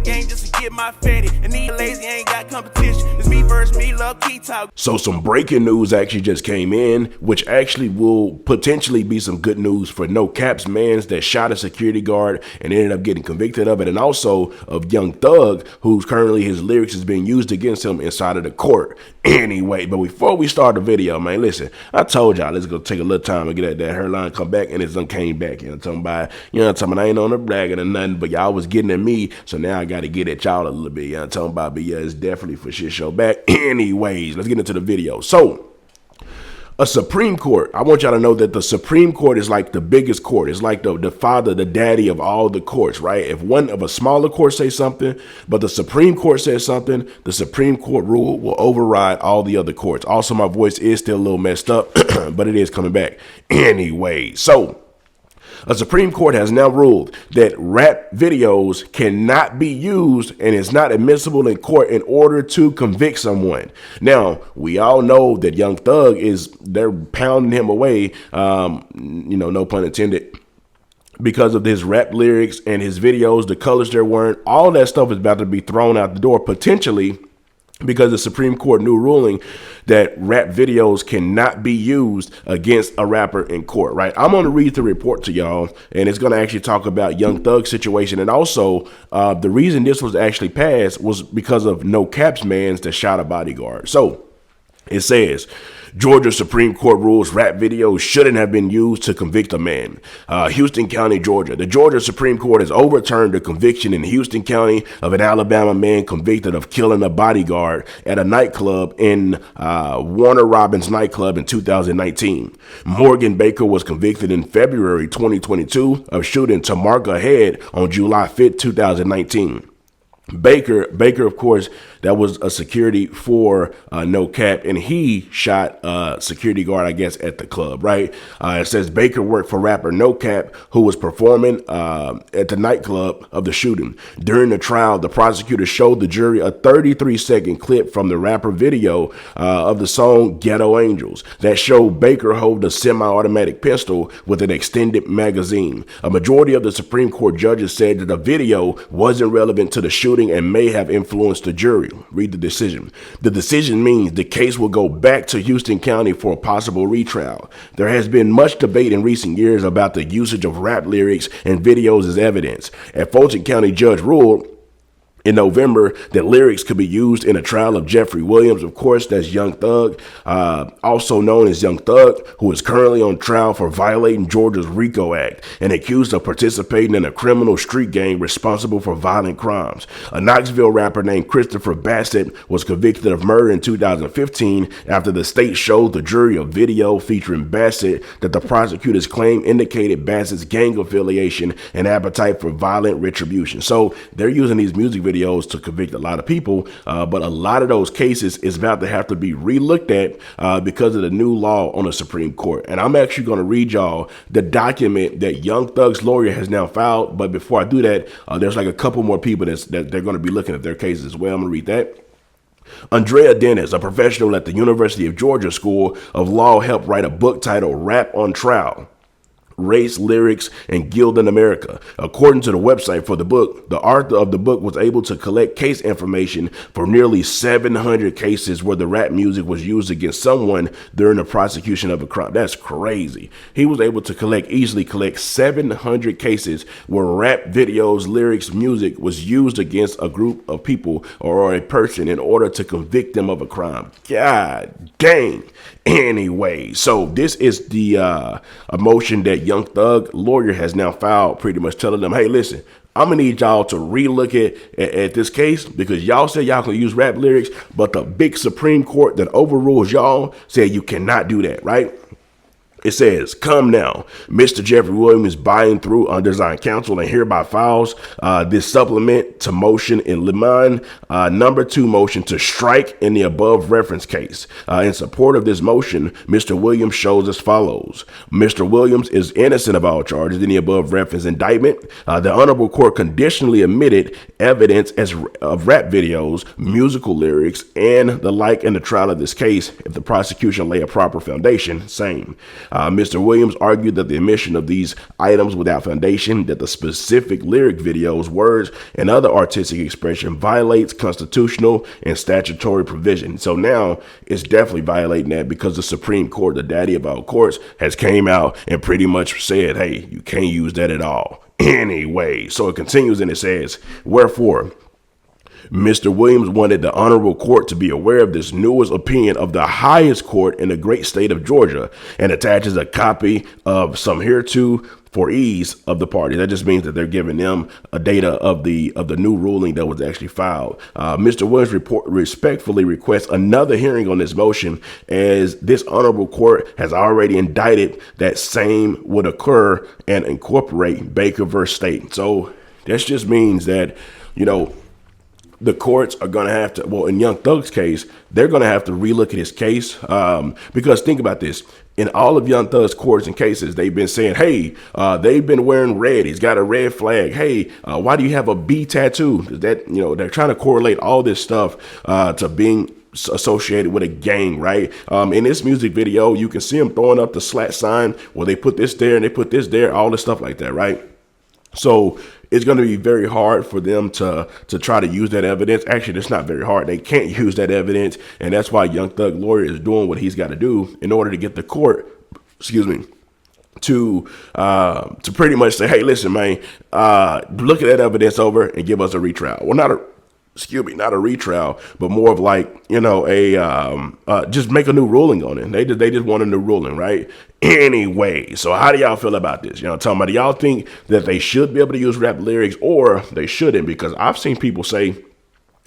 game just to get my fatty. And these lazy ain't got competition. It's me versus me, love key talk. So some breaking news actually just came in, which actually will potentially be some good news for No Cap's mans that shot a security guard and ended up getting convicted of it, and also of Young Thug, who's currently his lyrics is being used against him inside of the court. Anyway, but before we start the video, man, listen, I told y'all it's gonna take a little time to get that hairline come back, and it's done came back. You know what I'm talking about? You know what I'm talking about? I ain't on the bragging or nothing, but y'all was getting at me, so now I gotta get at y'all a little bit. You know what I'm talking about? But yeah, it's definitely for shit show back. Anyways, let's get into the video. So a Supreme Court, I want y'all to know that the Supreme Court is like the biggest court. It's like the father, the daddy of all the courts, right? If one of a smaller court say something, but the Supreme Court says something, the Supreme Court rule will override all the other courts. Also, my voice is still a little messed up, but it is coming back. Anyway, so a Supreme Court has now ruled that rap videos cannot be used and is not admissible in court in order to convict someone. Now, we all know that Young Thug they're pounding him away, you know, no pun intended, because of his rap lyrics and his videos, the colors they're wearing. All that stuff is about to be thrown out the door, potentially because the Supreme Court new ruling that rap videos cannot be used against a rapper in court, right? I'm going to read the report to y'all, and it's going to actually talk about Young Thug's situation. And also, the reason this was actually passed was because of No Cap's mans that shot a bodyguard. So it says, Georgia Supreme Court rules rap videos shouldn't have been used to convict a man. Houston County, Georgia. The Georgia Supreme Court has overturned the conviction in Houston County of an Alabama man convicted of killing a bodyguard at a nightclub in Warner Robins nightclub in 2019. Morgan Baker was convicted in February 2022 of shooting Tamarka Head on July 5th, 2019. Baker, of course, that was a security for No Cap, and he shot a security guard, I guess, at the club, right? It says Baker worked for rapper No Cap, who was performing at the nightclub of the shooting. During the trial, the prosecutor showed the jury a 33-second clip from the rapper video of the song Ghetto Angels that showed Baker hold a semi-automatic pistol with an extended magazine. A majority of the Supreme Court judges said that the video wasn't relevant to the shooting and may have influenced the jury. Read the decision. The decision means the case will go back to Houston County for a possible retrial. There has been much debate in recent years about the usage of rap lyrics and videos as evidence. A Fulton County judge ruled in November that lyrics could be used in a trial of Jeffrey Williams. Of course, that's Young Thug, also known as Young Thug, who is currently on trial for violating Georgia's RICO Act and accused of participating in a criminal street gang responsible for violent crimes. A Knoxville rapper named Christopher Bassett was convicted of murder in 2015 after the state showed the jury a video featuring Bassett that the prosecutors claim indicated Bassett's gang affiliation and appetite for violent retribution. So they're using these music videos to convict a lot of people, but a lot of those cases is about to have to be re-looked at because of the new law on the Supreme Court. And I'm actually going to read y'all the document that Young Thug's lawyer has now filed. But before I do that, there's like a couple more people that they're going to be looking at their cases as well. I'm going to read that. Andrea Dennis, a professional at the University of Georgia School of Law, helped write a book titled Rap on Trial: Race, Lyrics, and Guild in America. According to the website for the book, the author of the book was able to collect case information for nearly 700 cases where the rap music was used against someone during the prosecution of a crime. That's crazy. He was able to easily collect 700 cases where rap videos, lyrics, music was used against a group of people or a person in order to convict them of a crime. God dang. Anyway, so this is the a motion that Young Thug lawyer has now filed, pretty much telling them, hey, listen, I'm gonna need y'all to relook at this case because y'all say y'all can use rap lyrics, but the big Supreme Court that overrules y'all said you cannot do that, right? It says, come now, Mr. Jeffrey Williams buying through Undesigned Counsel and hereby files this supplement to motion in Lemon, number 2 motion to strike in the above reference case. In support of this motion, Mr. Williams shows as follows. Mr. Williams is innocent of all charges in the above reference indictment. The Honorable Court conditionally admitted evidence of rap videos, musical lyrics, and the like in the trial of this case if the prosecution lay a proper foundation. Same. Mr. Williams argued that the omission of these items without foundation, that the specific lyric videos, words, and other artistic expression violates constitutional and statutory provision. So now it's definitely violating that, because the Supreme Court, the daddy of all courts, has came out and pretty much said, hey, you can't use that at all. Anyway, so it continues and it says, wherefore, Mr. Williams wanted the honorable court to be aware of this newest opinion of the highest court in the great state of Georgia, and attaches a copy of some hereto for ease of the party. That just means that they're giving them a data of the new ruling that was actually filed. Mr. Williams respectfully requests another hearing on this motion, as this honorable court has already indicted that same would occur and incorporate Baker versus State. So that just means that, you know, the courts are going to have to, well, in Young Thug's case, they're going to have to relook at his case. Because think about this. In all of Young Thug's courts and cases, they've been saying, hey, they've been wearing red. He's got a red flag. Hey, why do you have a B tattoo? That, you know, they're trying to correlate all this stuff to being associated with a gang, right? In this music video, you can see him throwing up the slat sign where they put this there and they put this there, all this stuff like that, right? So it's going to be very hard for them to try to use that evidence. Actually, it's not very hard. They can't use that evidence. And that's why Young Thug lawyer is doing what he's got to do in order to get the court, to pretty much say, hey, listen, man, look at that evidence over and give us a retrial. Well, not a retrial, but more of like, you know, just make a new ruling on it. They just want a new ruling, right? Anyway, so how do y'all feel about this? You know, talking about, do y'all think that they should be able to use rap lyrics or they shouldn't? Because I've seen people say,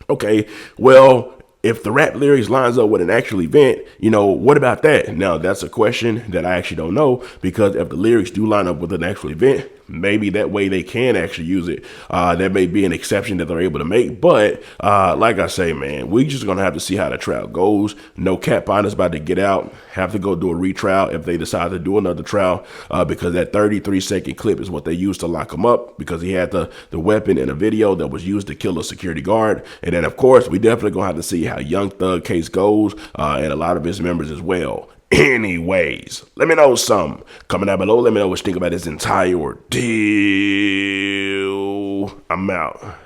okay, well, if the rap lyrics lines up with an actual event, you know, what about that? Now, that's a question that I actually don't know, because if the lyrics do line up with an actual event, maybe that way they can actually use it. That may be an exception that they're able to make. But like I say, man, we just going to have to see how the trial goes. No Cat Partner's about to get out, have to go do a retrial if they decide to do another trial, because that 33-second clip is what they used to lock him up, because he had the weapon in a video that was used to kill a security guard. And then, of course, we definitely going to have to see how Young Thug case goes, and a lot of his members as well. Anyways, let me know something. Comment down below. Let me know what you think about this entire ordeal. I'm out.